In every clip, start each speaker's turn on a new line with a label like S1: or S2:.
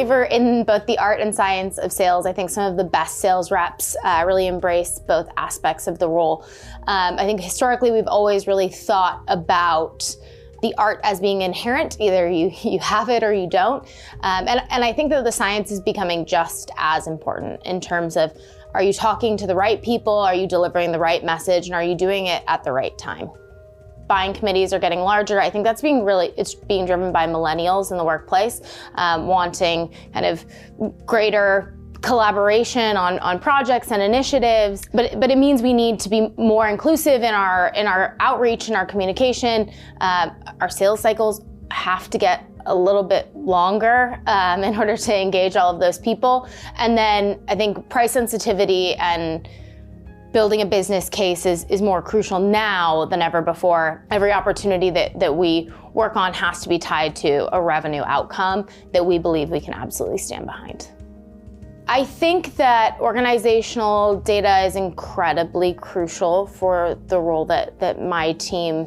S1: believer in both the art and science of sales. I think some of the best sales reps really embrace both aspects of the role. I think historically we've always really thought about the art as being inherent, either you have it or you don't. And I think that the science is becoming just as important in terms of, are you talking to the right people? Are you delivering the right message? And are you doing it at the right time? Buying committees are getting larger. I think that's it's being driven by millennials in the workplace, wanting kind of greater collaboration on projects and initiatives, but it means we need to be more inclusive in our outreach and our communication. Our sales cycles have to get a little bit longer in order to engage all of those people. And then I think price sensitivity and building a business case is more crucial now than ever before. Every opportunity that we work on has to be tied to a revenue outcome that we believe we can absolutely stand behind. I think that organizational data is incredibly crucial for the role that my team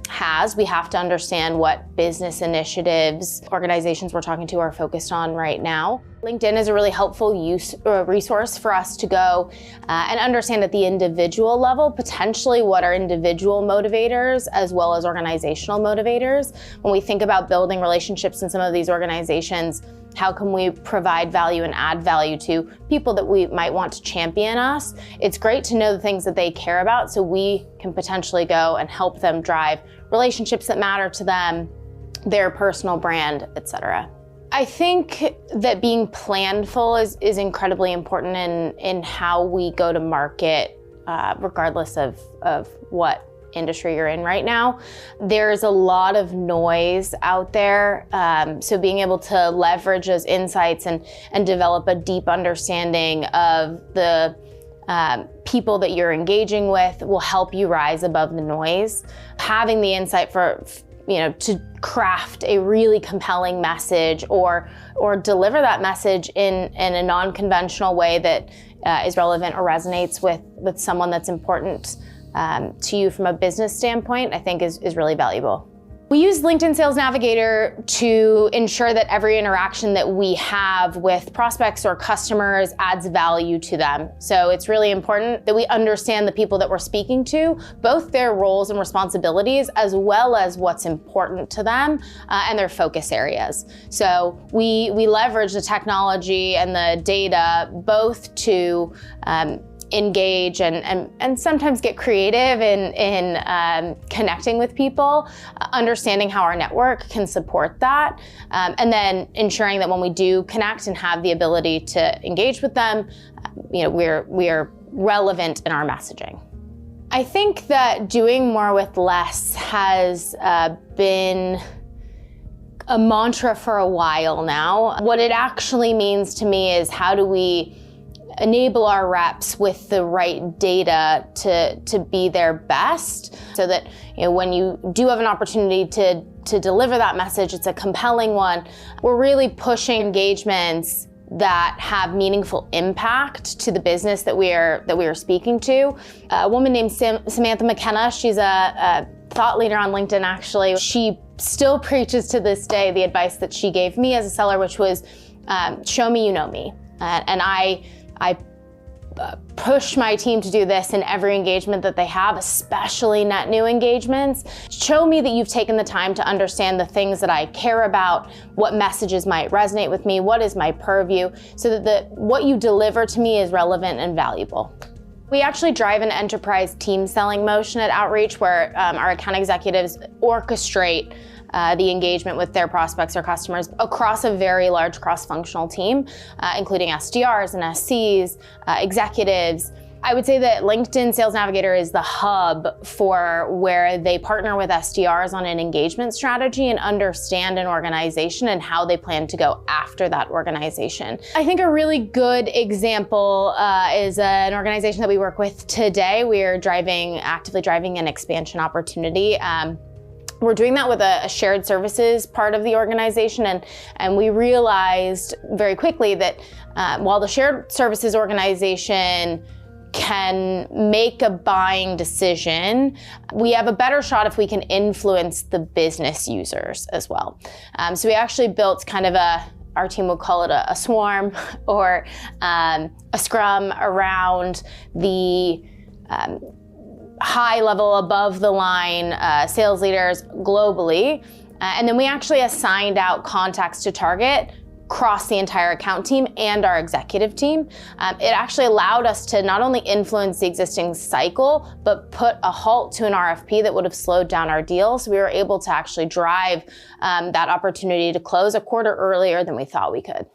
S1: has. We have to understand what business initiatives organizations we're talking to are focused on right now. LinkedIn is a really helpful resource for us to go and understand at the individual level, potentially what are individual motivators as well as organizational motivators. When we think about building relationships in some of these organizations, how can we provide value and add value to people that we might want to champion us? It's great to know the things that they care about so we can potentially go and help them drive relationships that matter to them, their personal brand, etc. I think that being planful is incredibly important in how we go to market, regardless of what industry you're in right now. There's a lot of noise out there, so being able to leverage those insights and develop a deep understanding of the people that you're engaging with will help you rise above the noise. Having the insight to craft a really compelling message or deliver that message in a non-conventional way that is relevant or resonates with someone that's important to you from a business standpoint, I think is really valuable. We use LinkedIn Sales Navigator to ensure that every interaction that we have with prospects or customers adds value to them. So it's really important that we understand the people that we're speaking to, both their roles and responsibilities, as well as what's important to them and their focus areas. So we leverage the technology and the data both to engage and sometimes get creative in connecting with people, understanding how our network can support that, and then ensuring that when we do connect and have the ability to engage with them, we are relevant in our messaging. I think that doing more with less has been a mantra for a while now. What it actually means to me is, how do we enable our reps with the right data to be their best, so that when you do have an opportunity to deliver that message, it's a compelling one. We're really pushing engagements that have meaningful impact to the business that we are speaking to. A woman named Samantha McKenna, she's a thought leader on LinkedIn actually. She still preaches to this day the advice that she gave me as a seller, which was, show me you know me. And I push my team to do this in every engagement that they have, especially net new engagements. Show me that you've taken the time to understand the things that I care about, what messages might resonate with me, what is my purview, so that what you deliver to me is relevant and valuable. We actually drive an enterprise team selling motion at Outreach, where our account executives orchestrate the engagement with their prospects or customers across a very large cross-functional team, including SDRs and SCs, executives. I would say that LinkedIn Sales Navigator is the hub for where they partner with SDRs on an engagement strategy and understand an organization and how they plan to go after that organization. I think a really good example is an organization that we work with today. We are actively driving an expansion opportunity. We're doing that with a shared services part of the organization, and we realized very quickly that while the shared services organization can make a buying decision, we have a better shot if we can influence the business users as well. So we actually built kind of our team would call it a swarm or a scrum around the high level, above the line sales leaders globally. And then we actually assigned out contacts to target across the entire account team and our executive team. It actually allowed us to not only influence the existing cycle, but put a halt to an RFP that would have slowed down our deal. So we were able to actually drive that opportunity to close a quarter earlier than we thought we could.